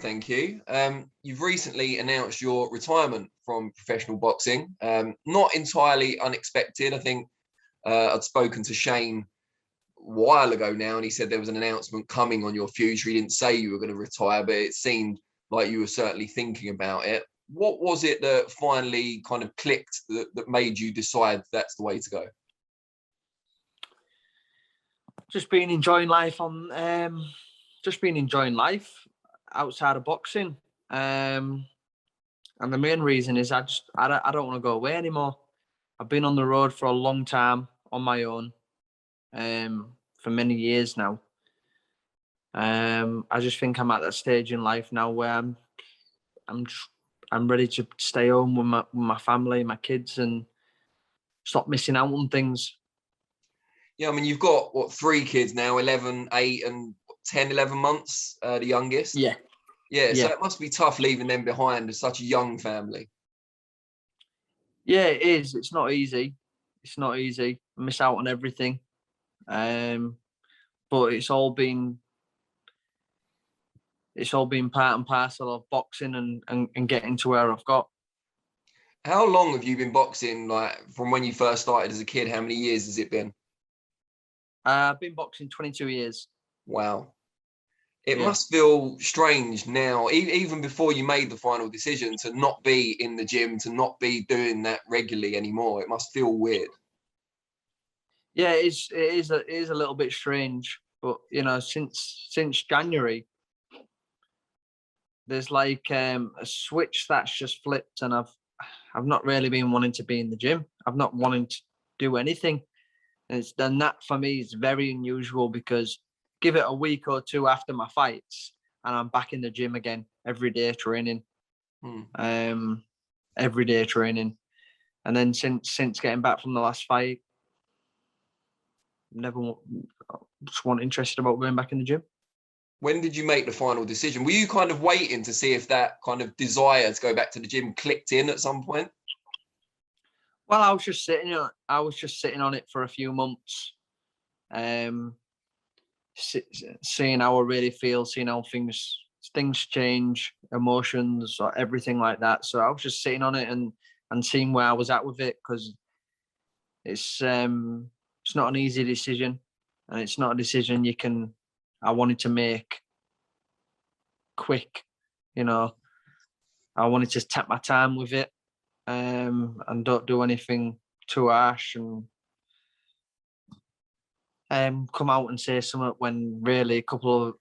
thank you. You've recently announced your retirement from professional boxing. Not entirely unexpected. I think I'd spoken to Shane a while ago now, and he said there was an announcement coming on your future. He didn't say you were going to retire, but it seemed like you were certainly thinking about it. What was it that finally kind of clicked that made you decide that's the way to go? Just been enjoying life outside of boxing. And the main reason is I don't want to go away anymore. I've been on the road for a long time on my own, for many years now. I just think I'm at that stage in life now where I'm ready to stay home with my family, my kids, and stop missing out on things. Yeah, I mean, you've got, 3 kids now, 11, 8 and 10, 11 months, the youngest? Yeah. So it must be tough leaving them behind as such a young family. Yeah, it is. It's not easy. I miss out on everything. But it's all been part and parcel of boxing and getting to where I've got. How long have you been boxing, like from when you first started as a kid? How many years has it been? I've been boxing 22 years. Wow. It must feel strange now, even before you made the final decision, to not be in the gym, to not be doing that regularly anymore. It must feel weird. Yeah, it is a little bit strange, but since January, there's like a switch that's just flipped, and I've not really been wanting to be in the gym. I've not wanting to do anything, and that for me is very unusual, because give it a week or two after my fights, and I'm back in the gym again every day training, every day training, and then since getting back from the last fight, never just wasn't interested about going back in the gym. When did you make the final decision? Were you kind of waiting to see if that kind of desire to go back to the gym clicked in at some point? Well, I was just sitting on it for a few months, seeing how I really feel, seeing how things change, emotions or everything like that. So I was just sitting on it and seeing where I was at with it, because it's not an easy decision, and it's not a decision I wanted to make quick. I wanted to take my time with it, and don't do anything too harsh, and come out and say something when really a couple of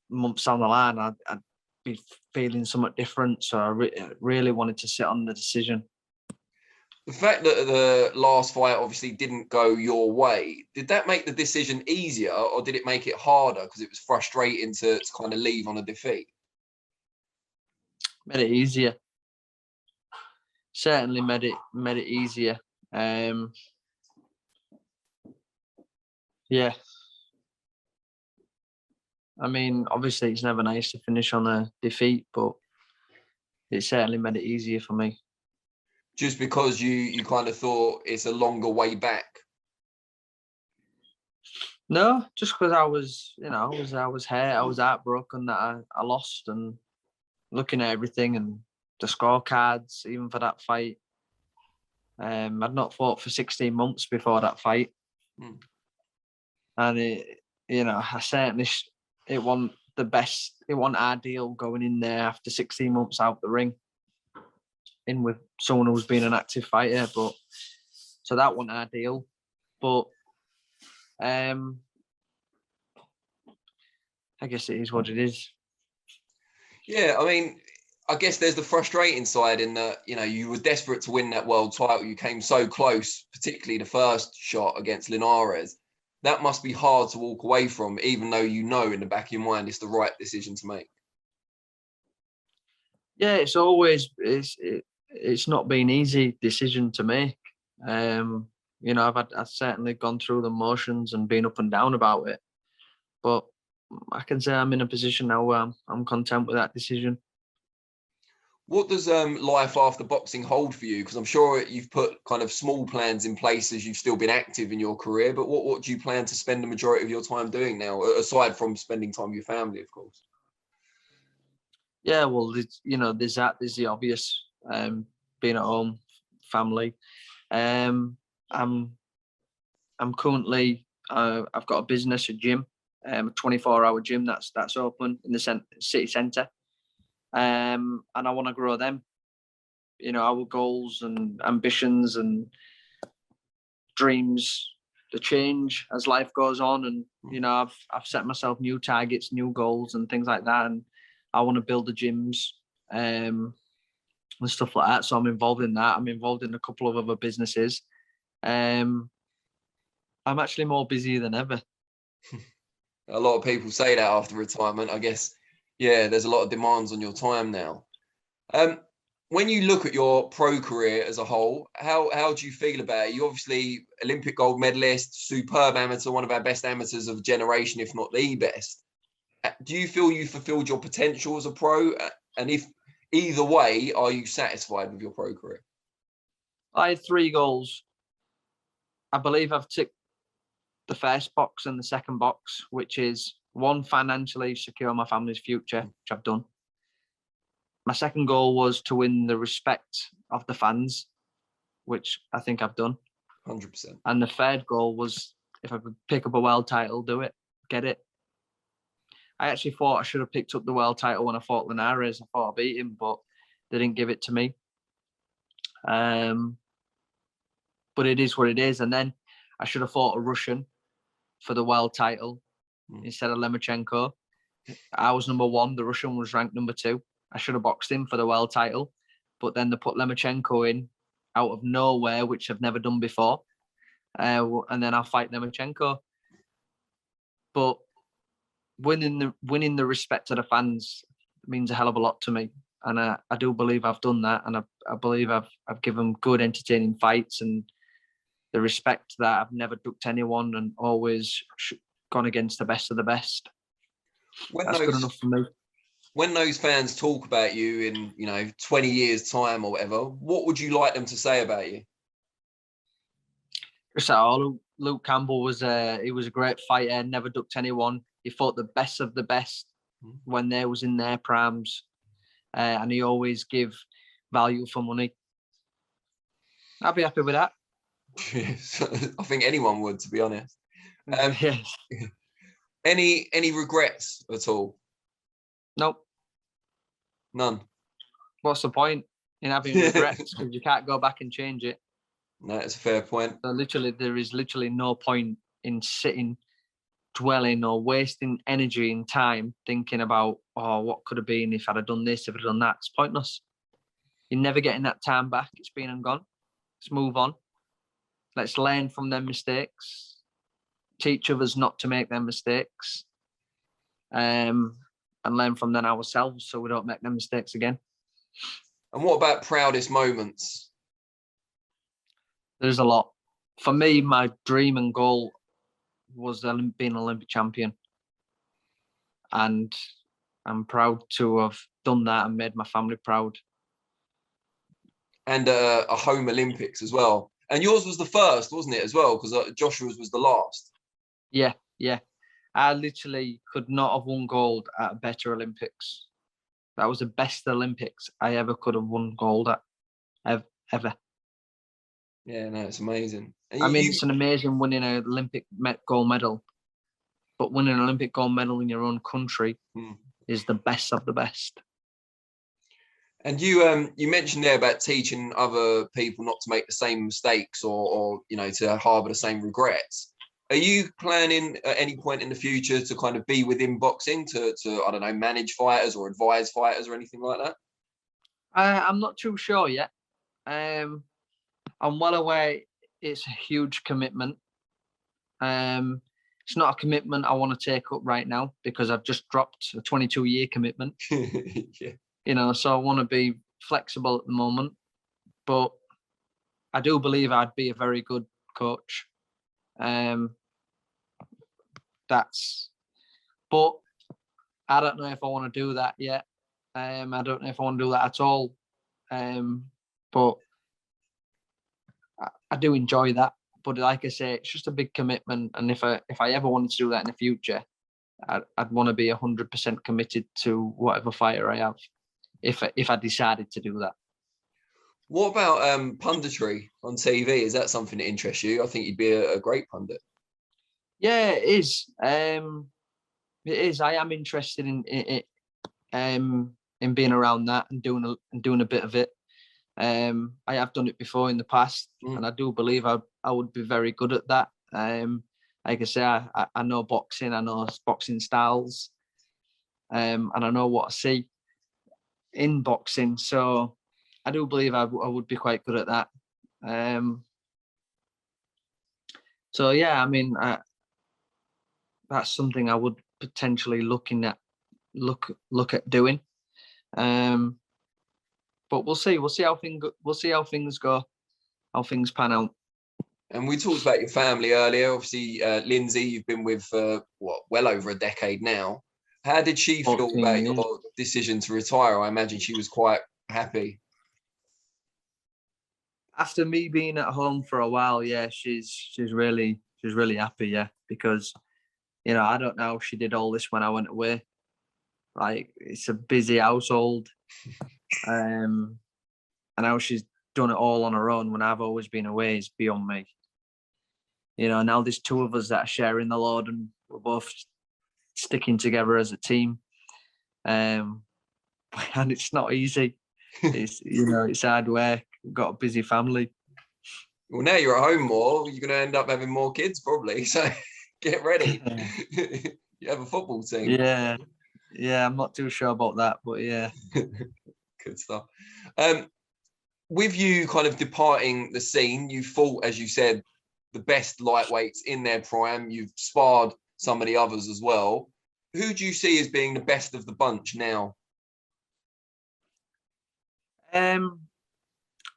months down the line I'd be feeling somewhat different. So I really wanted to sit on the decision. The fact that the last fight obviously didn't go your way, did that make the decision easier, or did it make it harder because it was frustrating to kind of leave on a defeat? Made it easier. Certainly made it easier. Yeah. I mean, obviously it's never nice to finish on a defeat, but it certainly made it easier for me. Just because you kind of thought it's a longer way back? No, just because I was heartbroken that I lost, and looking at everything and the scorecards, even for that fight. I'd not fought for 16 months before that fight. And I certainly, it wasn't the best, it wasn't ideal going in there after 16 months out the ring, in with someone who's been an active fighter, but so that wasn't ideal. But I guess it is what it is. Yeah, I mean, I guess there's the frustrating side in that, you were desperate to win that world title. You came so close, particularly the first shot against Linares. That must be hard to walk away from, even though in the back of your mind it's the right decision to make. Yeah, it's not been an easy decision to make. I've certainly gone through the motions and been up and down about it, but I can say I'm in a position now where I'm content with that decision. What does life after boxing hold for you? Because I'm sure you've put kind of small plans in place as you've still been active in your career, but what do you plan to spend the majority of your time doing now, aside from spending time with your family, of course? Yeah, well, there's that. There's the obvious, being at home, family. I'm currently, I've got a business, a gym, a 24-hour gym that's open in the city centre, and I want to grow them. Our goals and ambitions and dreams, they change as life goes on, and I've set myself new targets, new goals, and things like that, and I want to build the gyms and stuff like that. So I'm involved in that. I'm involved in a couple of other businesses. I'm actually more busy than ever. A lot of people say that after retirement. I guess, yeah, there's a lot of demands on your time now. When you look at your pro career as a whole, how do you feel about it? You're obviously Olympic gold medalist, superb amateur, one of our best amateurs of a generation, if not the best. Do you feel you fulfilled your potential as a pro? And if either way, are you satisfied with your pro career? I had 3 goals. I believe I've ticked the first box and the second box, which is, 1, financially secure my family's future, which I've done. My second goal was to win the respect of the fans, which I think I've done. 100%. And the third goal was, if I could pick up a world title, do it, get it. I actually thought I should have picked up the world title when I fought Linares. I thought I beat him, but they didn't give it to me. But it is what it is. And then I should have fought a Russian for the world title instead of Lomachenko. I was number 1. The Russian was ranked number 2. I should have boxed him for the world title. But then they put Lomachenko in out of nowhere, which I've never done before. And then I'll fight Lomachenko. But winning the respect of the fans means a hell of a lot to me, and I do believe I've done that, and I believe I've given good, entertaining fights, and the respect that I've never ducked anyone and always gone against the best of the best. That's good enough for me. When those fans talk about you in 20 years' time or whatever, what would you like them to say about you? Just that Luke Campbell was he was a great fighter, never ducked anyone. He fought the best of the best when they was in their primes, and he always give value for money. I'd be happy with that. I think anyone would, to be honest. Yes. Any regrets at all? Nope. None. What's the point in having regrets? Because you can't go back and change it. No, it's a fair point. So there is literally no point in sitting, dwelling, or wasting energy and time thinking about, what could have been if I'd have done this, if I'd done that. It's pointless. You're never getting that time back. It's been and gone. Let's move on. Let's learn from their mistakes. Teach others not to make their mistakes. And learn from them ourselves so we don't make them mistakes again. And what about proudest moments? There's a lot. For me, my dream and goal was being an Olympic champion. And I'm proud to have done that and made my family proud. And a home Olympics as well. And yours was the first, wasn't it, as well? Because Joshua's was the last. Yeah. I literally could not have won gold at a better Olympics. That was the best Olympics I ever could have won gold at, ever. Yeah, no, it's amazing. And it's an amazing winning an Olympic gold medal, but winning an Olympic gold medal in your own country is the best of the best. And you mentioned there about teaching other people not to make the same mistakes or to harbour the same regrets. Are you planning at any point in the future to kind of be within boxing to I don't know, manage fighters or advise fighters or anything like that? I'm not too sure yet. I'm well aware it's a huge commitment. It's not a commitment I want to take up right now because I've just dropped a 22-year commitment. Yeah. So I want to be flexible at the moment, but I do believe I'd be a very good coach. But I don't know if I want to do that yet. I don't know if I want to do that at all. But I do enjoy that. But like I say, it's just a big commitment. And if I ever wanted to do that in the future, I'd want to be 100% committed to whatever fighter I have. if I decided to do that. What about punditry on TV? Is that something that interests you? I think you'd be a great pundit. Yeah, it is. It is. I am interested in being around that and doing a bit of it. I have done it before in the past, and I do believe I would be very good at that. Like I say, I know boxing, I know boxing styles, and I know what I see in boxing. So I do believe I would be quite good at that. So yeah, I mean, that's something I would potentially look at doing. But we'll see. We'll see how things go, how things pan out. And we talked about your family earlier. Obviously, Lindsay, you've been with well over a decade now. How did she feel about your decision to retire? I imagine she was quite happy. After me being at home for a while, yeah, she's really happy, yeah, because I don't know how she did all this when I went away. Like, it's a busy household, and how she's done it all on her own when I've always been away is beyond me. Now there's two of us that are sharing the load, and we're both sticking together as a team. And it's not easy. It's it's hard work. We've got a busy family. Well, now you're at home more, you're going to end up having more kids probably. So get ready. You have a football team. Yeah, I'm not too sure about that, but yeah. Good stuff. With you kind of departing the scene, you fought, as you said, the best lightweights in their prime. You've sparred some of the others as well. Who do you see as being the best of the bunch now?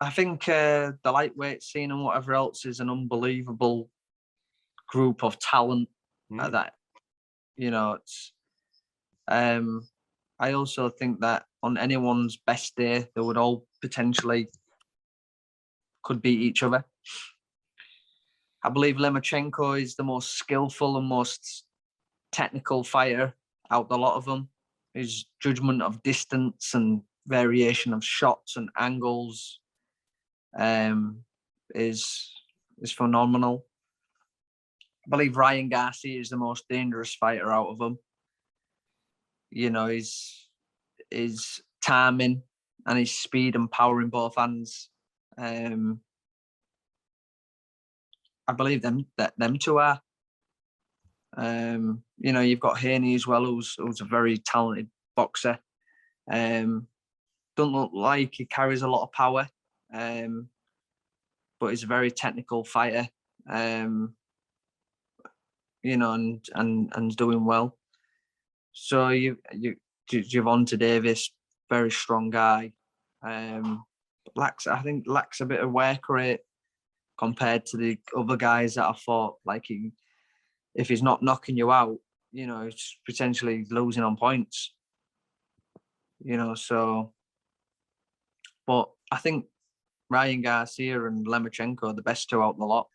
I think the lightweight scene and whatever else is an unbelievable group of talent that it's. I also think that on anyone's best day, they would all potentially could beat each other. I believe Lomachenko is the most skillful and most technical fighter out of a lot of them. His judgment of distance and variation of shots and angles is phenomenal. I believe Ryan Garcia is the most dangerous fighter out of them. His timing and his speed and power in both hands. I believe them two are. You've got Haney as well, who's a very talented boxer. Don't look like he carries a lot of power, but he's a very technical fighter. And doing well. So Gervonta Davis, very strong guy. Lacks a bit of work rate compared to the other guys that I fought. Like, if he's not knocking you out, it's potentially losing on points. So. But I think Ryan Garcia and Lomachenko are the best two out of the lot.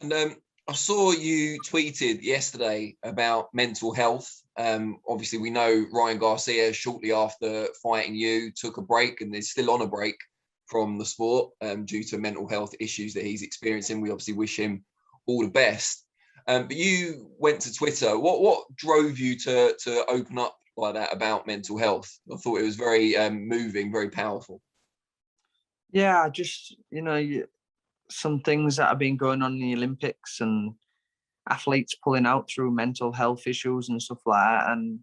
And I saw you tweeted yesterday about mental health. Obviously, we know Ryan Garcia, shortly after fighting you, took a break and is still on a break from the sport due to mental health issues that he's experiencing. We obviously wish him all the best. But you went to Twitter. What drove you to open up like that about mental health? I thought it was very moving, very powerful. Yeah, just, some things that have been going on in the Olympics and athletes pulling out through mental health issues and stuff like that. And,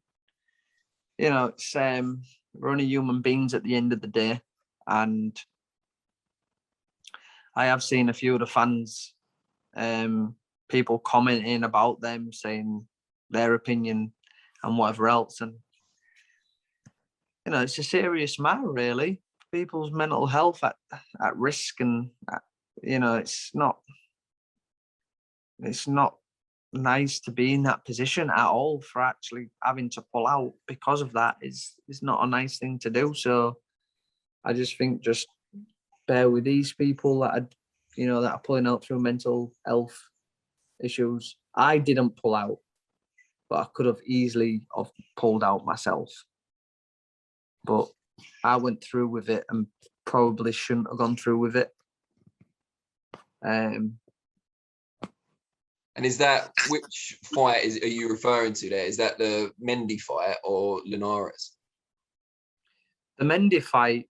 it's we're only human beings at the end of the day. And I have seen a few of the fans, people commenting about them, saying their opinion and whatever else. And, it's a serious matter, really. People's mental health at risk, and it's not nice to be in that position at all. For actually having to pull out because of that is not a nice thing to do. So I just think, just bear with these people that are pulling out through mental health issues. I didn't pull out, but I could have easily pulled out myself. but I went through with it and probably shouldn't have gone through with it. And is that, which fight are you referring to there? Is that the Mendy fight or Linares? The Mendy fight,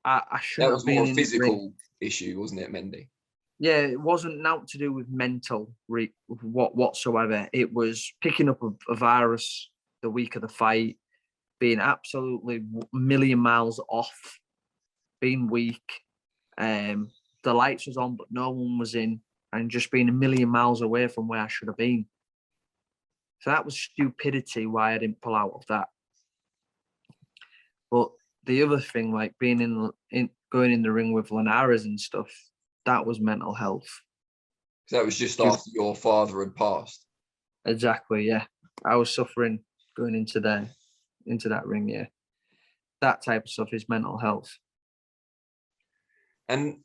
I shouldn't That was have been more a in the ring. physical issue, wasn't it, Mendy? Yeah, it wasn't now to do with mental whatsoever. It was picking up a virus the week of the fight, being absolutely a million miles off, being weak. The lights was on, but no one was in, and just being a million miles away from where I should have been. So that was stupidity why I didn't pull out of that. But the other thing, like being going in the ring with Linares and stuff, that was mental health. So that was just after your father had passed. Exactly, yeah. I was suffering going into that ring, yeah. That type of stuff is mental health. And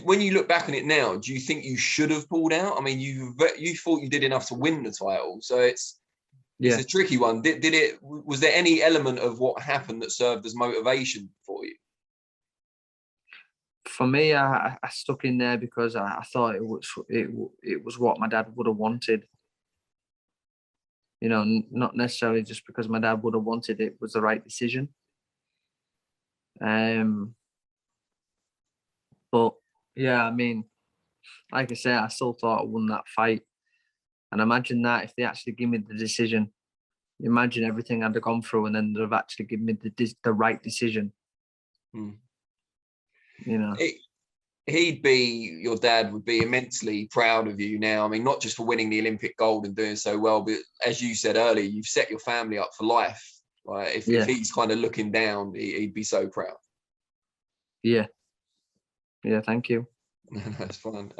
when you look back on it now, do you think you should have pulled out? I mean, you thought you did enough to win the title, so it's a tricky one. Was there any element of what happened that served as motivation for you? For me, I stuck in there because I thought it was what my dad would have wanted. You know, not necessarily just because my dad would have wanted it was the right decision. But yeah, I mean, like I say, I still thought I won that fight. And imagine that if they actually give me the decision, imagine everything I'd have gone through, and then they've actually given me the right decision. You know, your dad would be immensely proud of you now. I mean, not just for winning the Olympic gold and doing so well, but as you said earlier, you've set your family up for life. Like if he's kind of looking down, he'd be so proud. Yeah. Yeah, thank you. That's fine.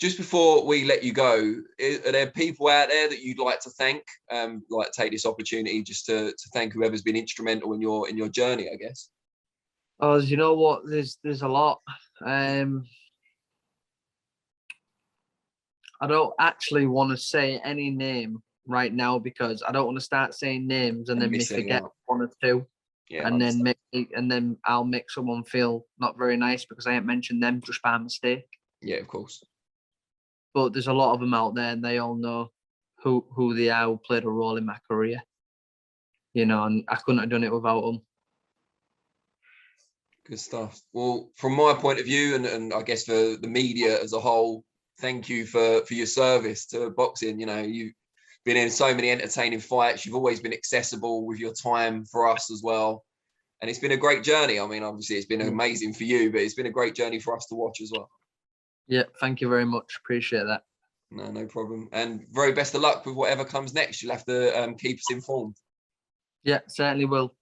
Just before we let you go, are there people out there that you'd like to thank? Like take this opportunity just to thank whoever's been instrumental in your journey, I guess. Oh, you know what? There's a lot. I don't actually want to say any name right now because I don't want to start saying names and then me forget one or two. Yeah, and then I'll make someone feel not very nice because I ain't mentioned them just by mistake. Yeah, of course. But there's a lot of them out there, and they all know who they are, who played a role in my career. You know, and I couldn't have done it without them. Good stuff. Well, from my point of view, and I guess for the media as a whole, thank you for your service to boxing. You know, you've been in so many entertaining fights. You've always been accessible with your time for us as well. And it's been a great journey. I mean, obviously, it's been amazing for you, but it's been a great journey for us to watch as well. Yeah, thank you very much. Appreciate that. No problem. And very best of luck with whatever comes next. You'll have to keep us informed. Yeah, certainly will.